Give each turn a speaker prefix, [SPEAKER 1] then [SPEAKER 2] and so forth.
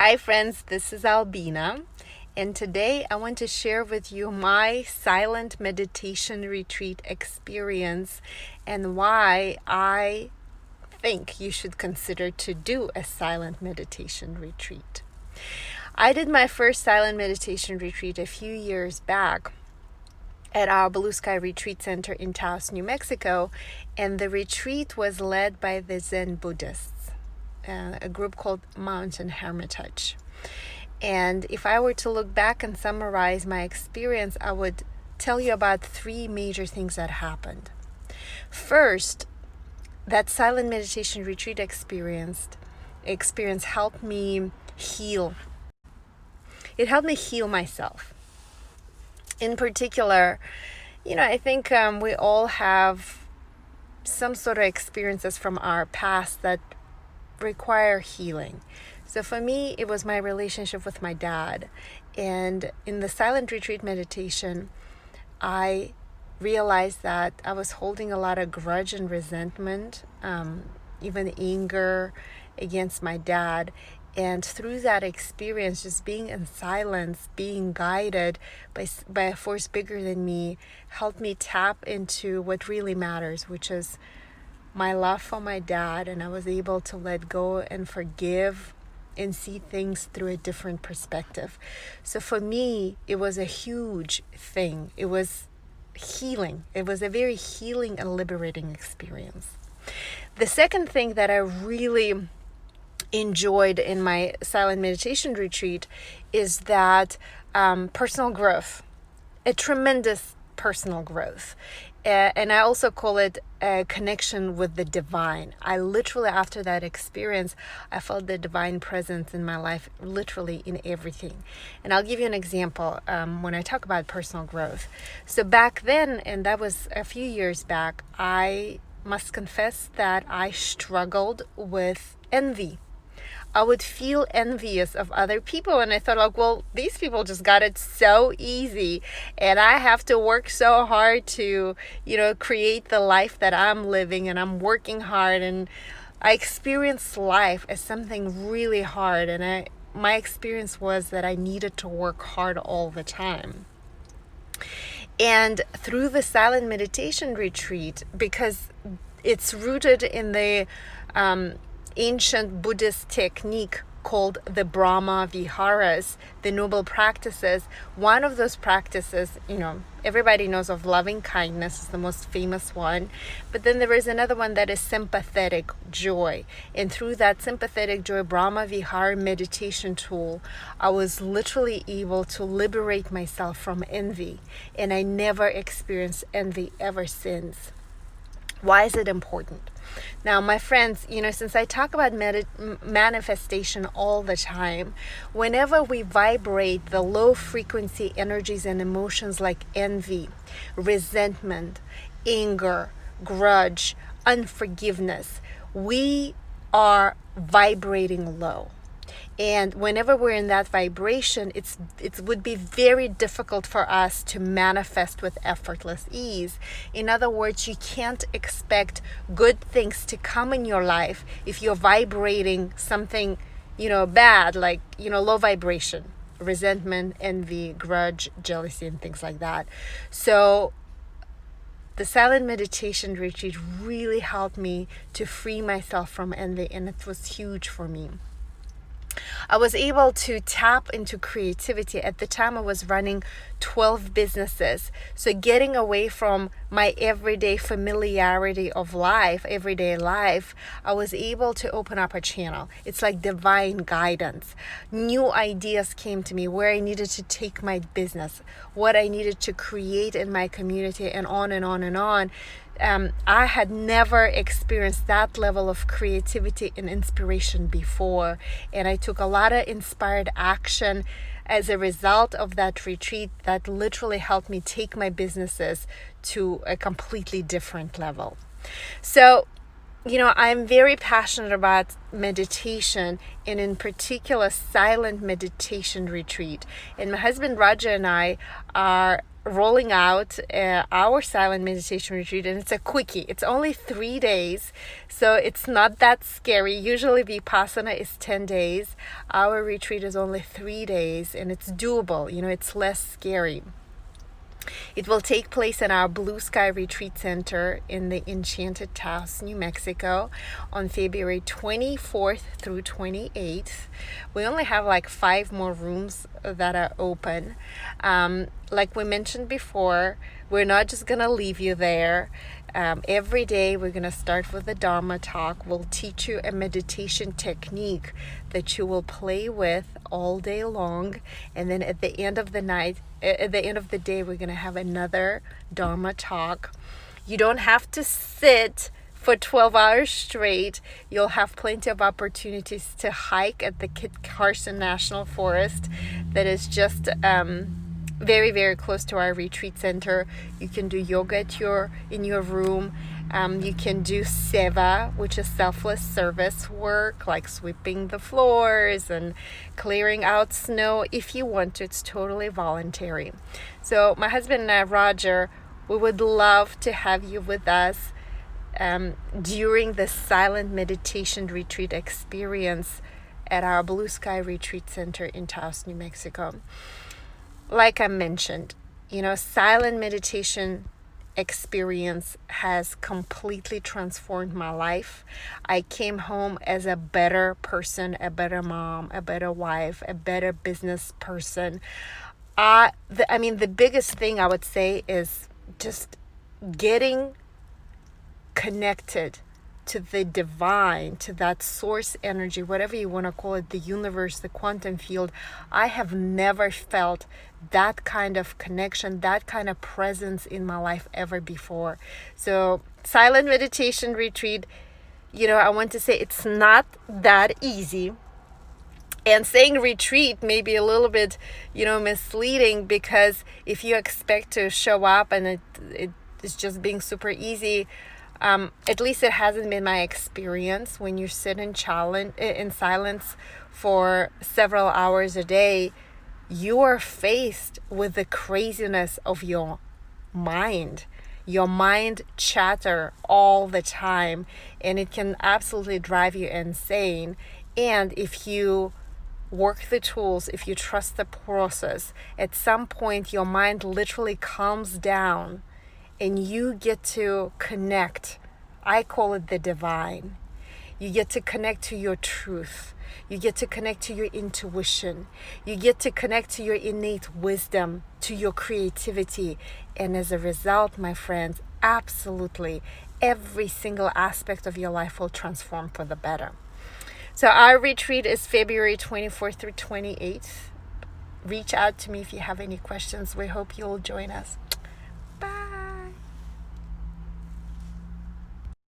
[SPEAKER 1] Hi friends, this is Albina, and today I want to share with you my silent meditation retreat experience and why I think you should consider to do a silent meditation retreat. I did my first silent meditation retreat a few years back at our Blue Sky Retreat Center in Taos, New Mexico, and the retreat was led by the Zen Buddhists, a group called Mountain Hermitage. And if I were to look back and summarize my experience, I would tell you about three major things that happened. First, that silent meditation retreat experience helped me heal. It helped me heal myself. In particular, I think we all have some sort of experiences from our past that require healing. So for me, it was my relationship with my dad. And in the silent retreat meditation, I realized that I was holding a lot of grudge and resentment, even anger against my dad. And through that experience, just being in silence, being guided by a force bigger than me, helped me tap into what really matters, which is my love for my dad. And I was able to let go and forgive and see things through a different perspective. So for me, it was a huge thing. It was healing. It was a very healing and liberating experience. The second thing that I really enjoyed in my silent meditation retreat is that personal growth, a tremendous personal growth. And I also call it a connection with the divine. I literally, after that experience, I felt the divine presence in my life, literally in everything. And I'll give you an example when I talk about personal growth. So back then, and that was a few years back, I must confess that I struggled with envy. I would feel envious of other people, and I thought, well, these people just got it so easy, and I have to work so hard to, create the life that I'm living, and I'm working hard, and I experienced life as something really hard, and my experience was that I needed to work hard all the time. And through the silent meditation retreat, because it's rooted in the ancient Buddhist technique called the Brahma Viharas, the noble practices. One of those practices, everybody knows of loving kindness, is the most famous one. But then there is another one that is sympathetic joy. And through that sympathetic joy Brahma Vihara meditation tool, I was literally able to liberate myself from envy. And I never experienced envy ever since. Why is it important? Now, my friends, since I talk about manifestation all the time, whenever we vibrate the low frequency energies and emotions like envy, resentment, anger, grudge, unforgiveness, we are vibrating low. And whenever we're in that vibration, it would be very difficult for us to manifest with effortless ease. In other words, you can't expect good things to come in your life if you're vibrating something, bad, like, low vibration, resentment, envy, grudge, jealousy, and things like that. So the silent meditation retreat really helped me to free myself from envy, and it was huge for me. I was able to tap into creativity. At the time, I was running 12 businesses. So getting away from my everyday familiarity of life, everyday life, I was able to open up a channel. It's like divine guidance. New ideas came to me where I needed to take my business, what I needed to create in my community, and on and on and on. I had never experienced that level of creativity and inspiration before, and I took a lot of inspired action as a result of that retreat that literally helped me take my businesses to a completely different level. So, I'm very passionate about meditation, and in particular silent meditation retreat. And my husband Raja and I are rolling out our silent meditation retreat, and it's a quickie. It's only 3 days, so it's not that scary. Usually Vipassana is 10 days. Our retreat is only 3 days, and it's doable. It's less scary. It will take place in our Blue Sky Retreat Center in the enchanted Taos, New Mexico, on February 24th through 28th. We only have like 5 more rooms that are open. Like we mentioned before, we're not just going to leave you there. Every day we're going to start with the Dharma talk. We'll teach you a meditation technique that you will play with all day long, and then at the end of the day, we're going to have another Dharma talk. You don't have to sit for 12 hours straight. You'll have plenty of opportunities to hike at the Kit Carson National Forest that is just very, very close to our retreat center. You can do yoga in your room. You can do seva, which is selfless service work, like sweeping the floors and clearing out snow. If you want to, it's totally voluntary. So my husband and I, Roger, we would love to have you with us during the silent meditation retreat experience at our Blue Sky Retreat Center in Taos, New Mexico. Like I mentioned, silent meditation experience has completely transformed my life. I came home as a better person, a better mom, a better wife, a better business person. The biggest thing I would say is just getting connected to the divine, to that source energy, whatever you want to call it, the universe, the quantum field. I have never felt that kind of connection, that kind of presence in my life ever before. So silent meditation retreat, I want to say it's not that easy. And saying retreat may be a little bit, misleading, because if you expect to show up and it is just being super easy, at least it hasn't been my experience. When you sit in silence for several hours a day, you are faced with the craziness of your mind. Your mind chatter all the time, and it can absolutely drive you insane. And if you work the tools, if you trust the process, at some point your mind literally calms down and you get to connect. I call it the divine. You get to connect to your truth. You get to connect to your intuition. You get to connect to your innate wisdom, to your creativity. And as a result, my friends, absolutely every single aspect of your life will transform for the better. So our retreat is February 24th through 28th. Reach out to me if you have any questions. We hope you'll join us.